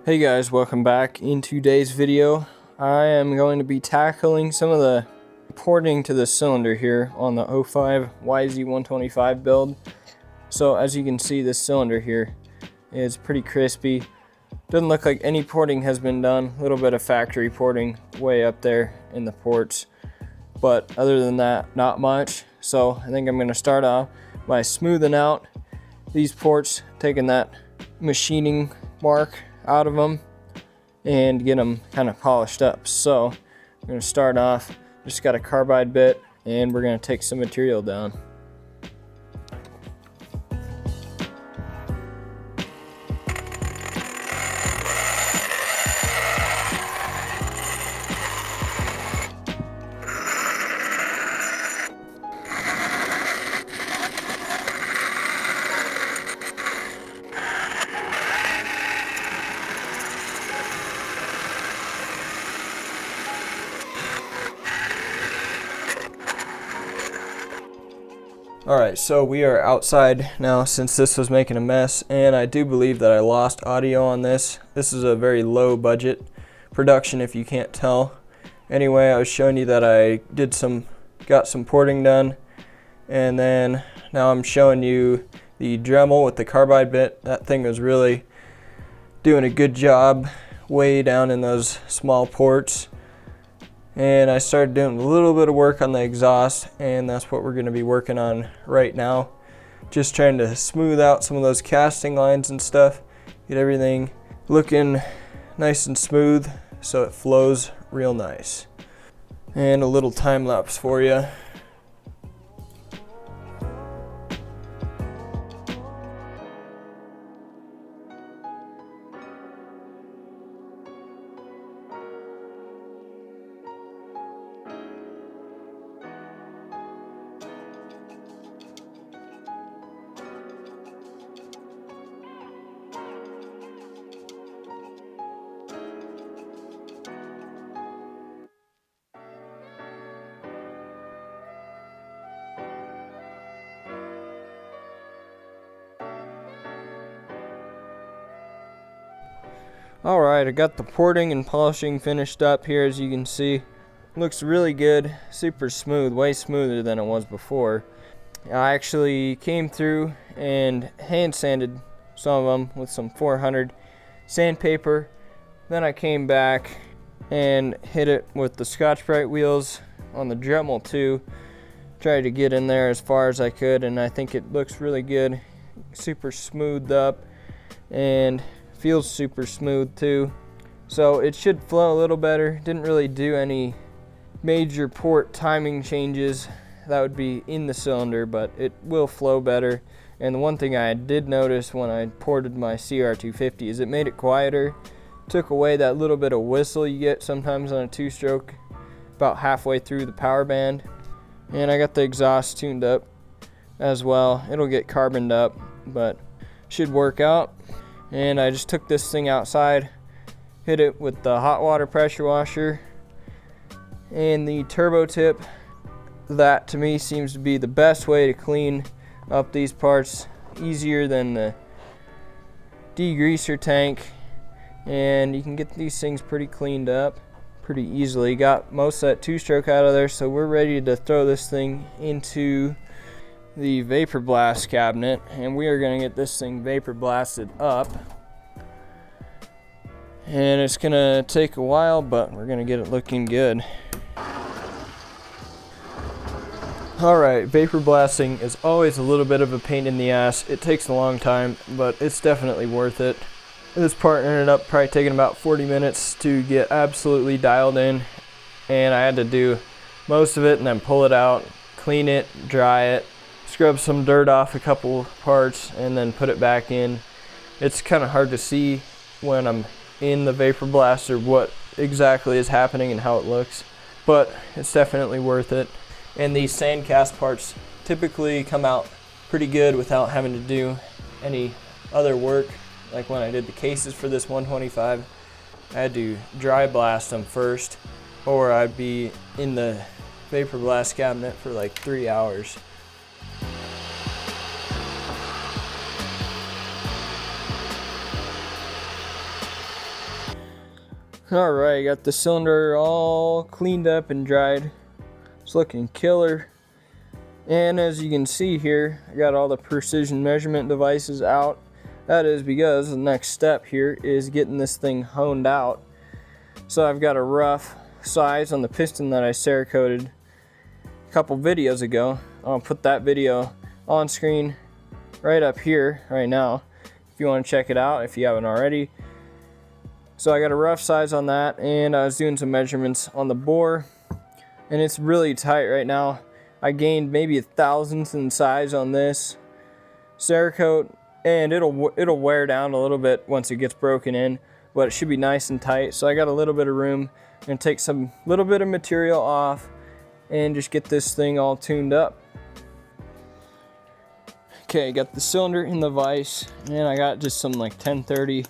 Hey guys, welcome back. In today's video, I am going to be tackling some of the porting to the cylinder here on the 05 YZ125 build. So as you can see, this cylinder here is pretty crispy. Doesn't look like any porting has been done. A little bit of factory porting way up there in the ports, but other than that, not much. So I think I'm going to start off by smoothing out these ports, taking that machining mark out of them and get them kind of polished up. So I'm going to start off, just got a carbide bit, and we're going to take some material down. Alright, so we are outside now since this was making a mess, and I do believe that I lost audio on this. This is a very low budget production if you can't tell. Anyway, I was showing you that I got some porting done, and then now I'm showing you the Dremel with the carbide bit. That thing was really doing a good job way down in those small ports. And I started doing a little bit of work on the exhaust, and that's what we're going to be working on right now. Just trying to smooth out some of those casting lines and stuff, get everything looking nice and smooth so it flows real nice. And a little time lapse for you. Alright, I got the porting and polishing finished up here. As you can see, looks really good, super smooth, way smoother than it was before. I actually came through and hand sanded some of them with some 400 sandpaper. Then I came back and hit it with the Scotch-Brite wheels on the Dremel too. Tried to get in there as far as I could, and I think it looks really good, super smoothed up, and feels super smooth too. So it should flow a little better. Didn't really do any major port timing changes that would be in the cylinder, but it will flow better. And the one thing I did notice when I ported my CR250 is it made it quieter. Took away that little bit of whistle you get sometimes on a two-stroke about halfway through the power band. And I got the exhaust tuned up as well. It'll get carboned up, but should work out. And I just took this thing outside, hit it with the hot water pressure washer and the turbo tip. That to me seems to be the best way to clean up these parts, easier than the degreaser tank, and you can get these things pretty cleaned up pretty easily. Got most of that two-stroke out of there, so we're ready to throw this thing into the vapor blast cabinet, and we are going to get this thing vapor blasted up. And it's going to take a while, but we're going to get it looking good. Alright, vapor blasting is always a little bit of a pain in the ass. It takes a long time, but it's definitely worth it. This part ended up probably taking about 40 minutes to get absolutely dialed in, and I had to do most of it and then pull it out, clean it, dry it, scrub some dirt off a couple parts, and then put it back in. It's kind of hard to see when I'm in the vapor blaster what exactly is happening and how it looks, but it's definitely worth it. And these sand cast parts typically come out pretty good without having to do any other work. Like when I did the cases for this 125, I had to dry blast them first, or I'd be in the vapor blast cabinet for like 3 hours. Alright, got the cylinder all cleaned up and dried. It's looking killer. And as you can see here, I got all the precision measurement devices out. That is because the next step here is getting this thing honed out. So I've got a rough size on the piston that I Cerakoted a couple videos ago. I'll put that video on screen right up here right now if you want to check it out if you haven't already. So I got a rough size on that, and I was doing some measurements on the bore, and it's really tight right now. I gained maybe 1/1000th in size on this Cerakote, and it'll wear down a little bit once it gets broken in, but it should be nice and tight. So I got a little bit of room and take some little bit of material off and just get this thing all tuned up. Okay, got the cylinder in the vise, and I got just some like 1030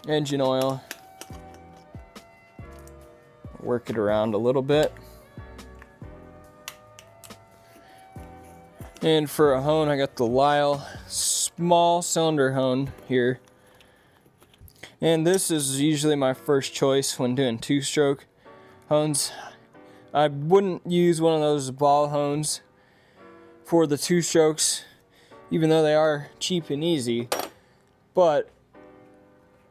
engine oil. Work it around a little bit. And for a hone, I got the Lyle small cylinder hone here. And this is usually my first choice when doing two-stroke hones. I wouldn't use one of those ball hones for the two strokes, even though they are cheap and easy, but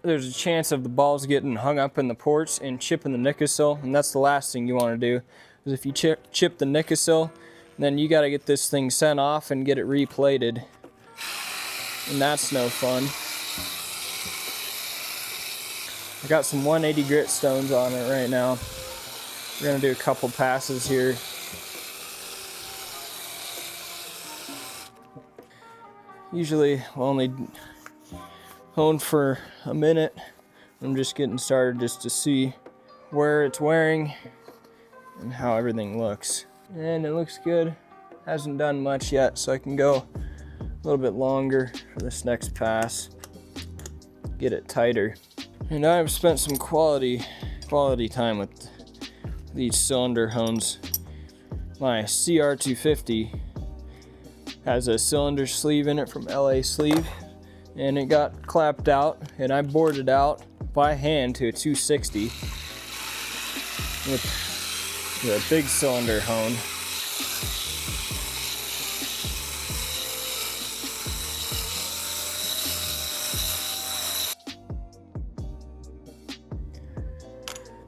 there's a chance of the balls getting hung up in the ports and chipping the Nickel, and that's the last thing you want to do. Because if you chip the Nickel, then you got to get this thing sent off and get it replated, and that's no fun. I got some 180 grit stones on it right now. We're gonna do a couple passes here. Usually we'll only hone for a minute. I'm just getting started just to see where it's wearing and how everything looks. And it looks good. Hasn't done much yet, so I can go a little bit longer for this next pass. Get it tighter. And I've spent some quality time with these cylinder hones. My CR250 has a cylinder sleeve in it from LA Sleeve, and it got clapped out, and I bored it out by hand to a 260 with a big cylinder hone.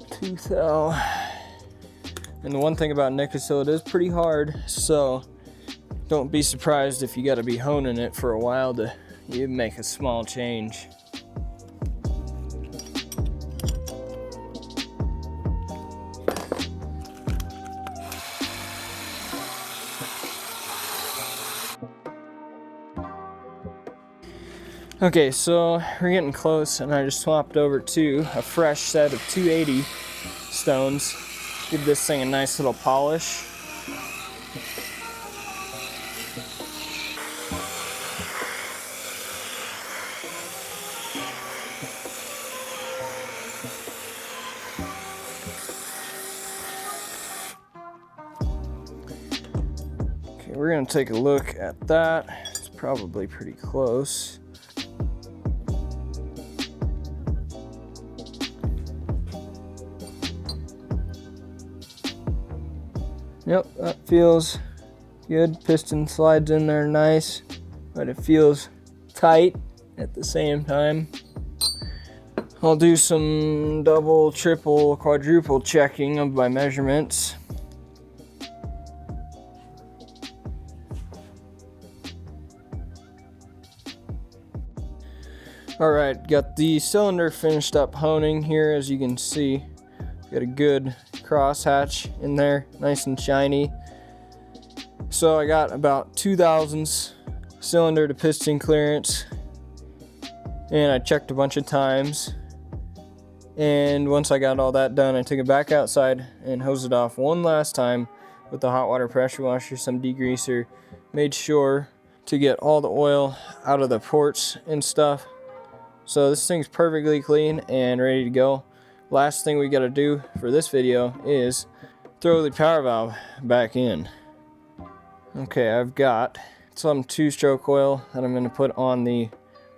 Tooth out. And the one thing about Nickel, it is pretty hard, so don't be surprised if you got to be honing it for a while to even make a small change. Okay, so we're getting close, and I just swapped over to a fresh set of 280 stones. Give this thing a nice little polish. Okay, we're gonna take a look at that. It's probably pretty close. Yep, that feels good. Piston slides in there nice, but it feels tight at the same time. I'll do some double, triple, quadruple checking of my measurements. Alright, got the cylinder finished up honing here, as you can see. Got a good crosshatch in there, nice and shiny. So I got about 2/1000 cylinder to piston clearance, and I checked a bunch of times. And once I got all that done, I took it back outside and hosed it off one last time with the hot water pressure washer, some degreaser. Made sure to get all the oil out of the ports and stuff. So this thing's perfectly clean and ready to go. Last thing we gotta do for this video is throw the power valve back in. Okay, I've got some two-stroke oil that I'm gonna put on the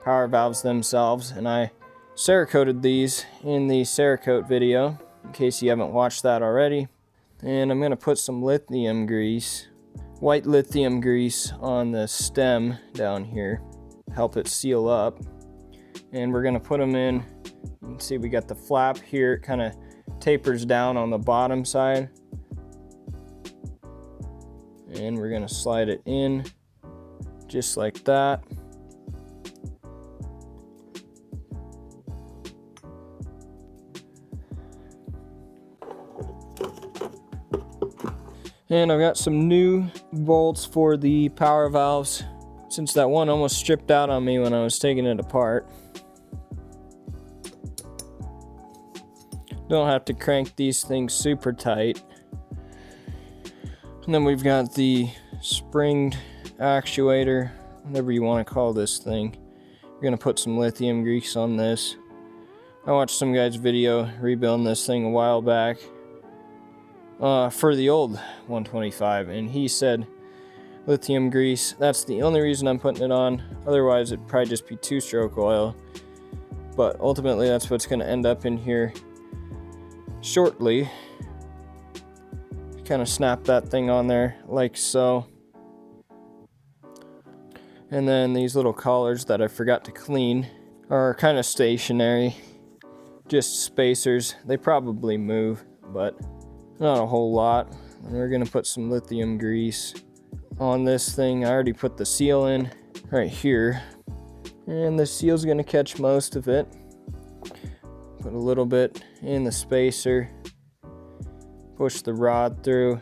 power valves themselves, and I Cerakoted these in the Cerakote video, in case you haven't watched that already. And I'm gonna put some lithium grease, white lithium grease, on the stem down here, help it seal up. And we're gonna put them in. You can see we got the flap here, it kind of tapers down on the bottom side. And we're gonna slide it in just like that. And I've got some new bolts for the power valves, since that one almost stripped out on me when I was taking it apart. Don't have to crank these things super tight. And then we've got the springed actuator, whatever you want to call this thing. We're gonna put some lithium grease on this. I watched some guy's video rebuilding this thing a while back for the old 125, and he said lithium grease, that's the only reason I'm putting it on. Otherwise it'd probably just be 2-stroke oil. But ultimately that's what's gonna end up in here shortly. Kind of snap that thing on there like so. And then these little collars that I forgot to clean are kind of stationary, just spacers. They probably move, but not a whole lot. And we're gonna put some lithium grease on this thing. I already put the seal in right here, and the seal's gonna catch most of it. Put a little bit in the spacer, push the rod through.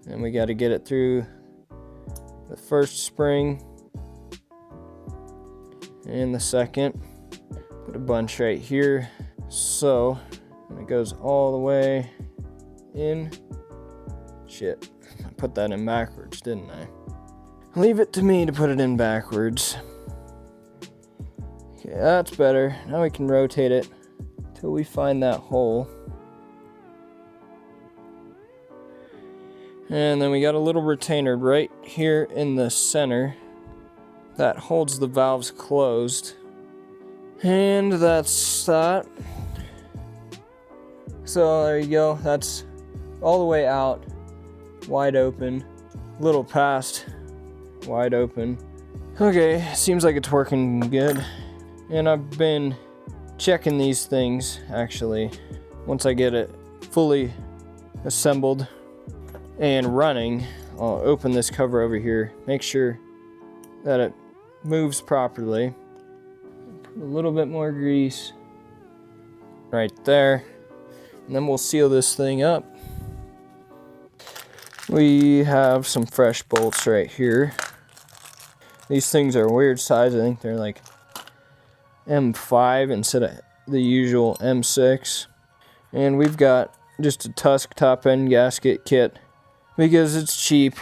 And we got to get it through the first spring and the second. Put a bunch right here. So when it goes all the way in, shit, I put that in backwards, didn't I? Leave it to me to put it in backwards. Okay, that's better. Now we can rotate it till we find that hole. And then we got a little retainer right here in the center that holds the valves closed. And that's that. So there you go. That's all the way out, wide open, little past wide open. Okay, seems like it's working good. And I've been checking these things, actually. Once I get it fully assembled and running, I'll open this cover over here, make sure that it moves properly. Put a little bit more grease right there, and then we'll seal this thing up. We have some fresh bolts right here. These things are a weird size. I think they're like M5 instead of the usual M6. And we've got just a Tusk top end gasket kit because it's cheap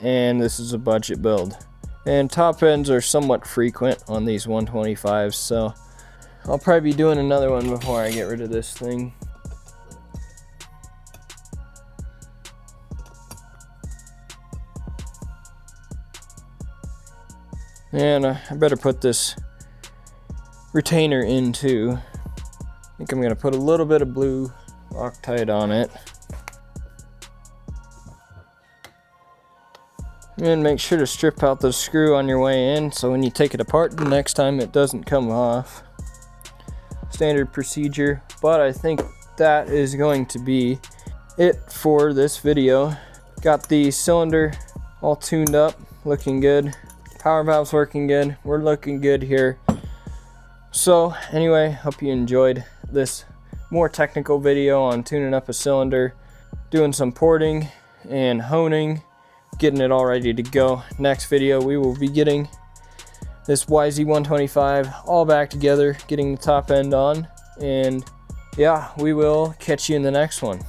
and this is a budget build. And top ends are somewhat frequent on these 125s, so I'll probably be doing another one before I get rid of this thing. And I better put this retainer in too. I think I'm gonna put a little bit of blue Loctite on it. And make sure to strip out the screw on your way in so when you take it apart the next time it doesn't come off. Standard procedure, but I think that is going to be it for this video. Got the cylinder all tuned up, looking good. Power valve's working good. We're looking good here. So anyway, hope you enjoyed this more technical video on tuning up a cylinder, doing some porting and honing, getting it all ready to go. Next video we will be getting this YZ125 all back together, getting the top end on, and yeah, we will catch you in the next one.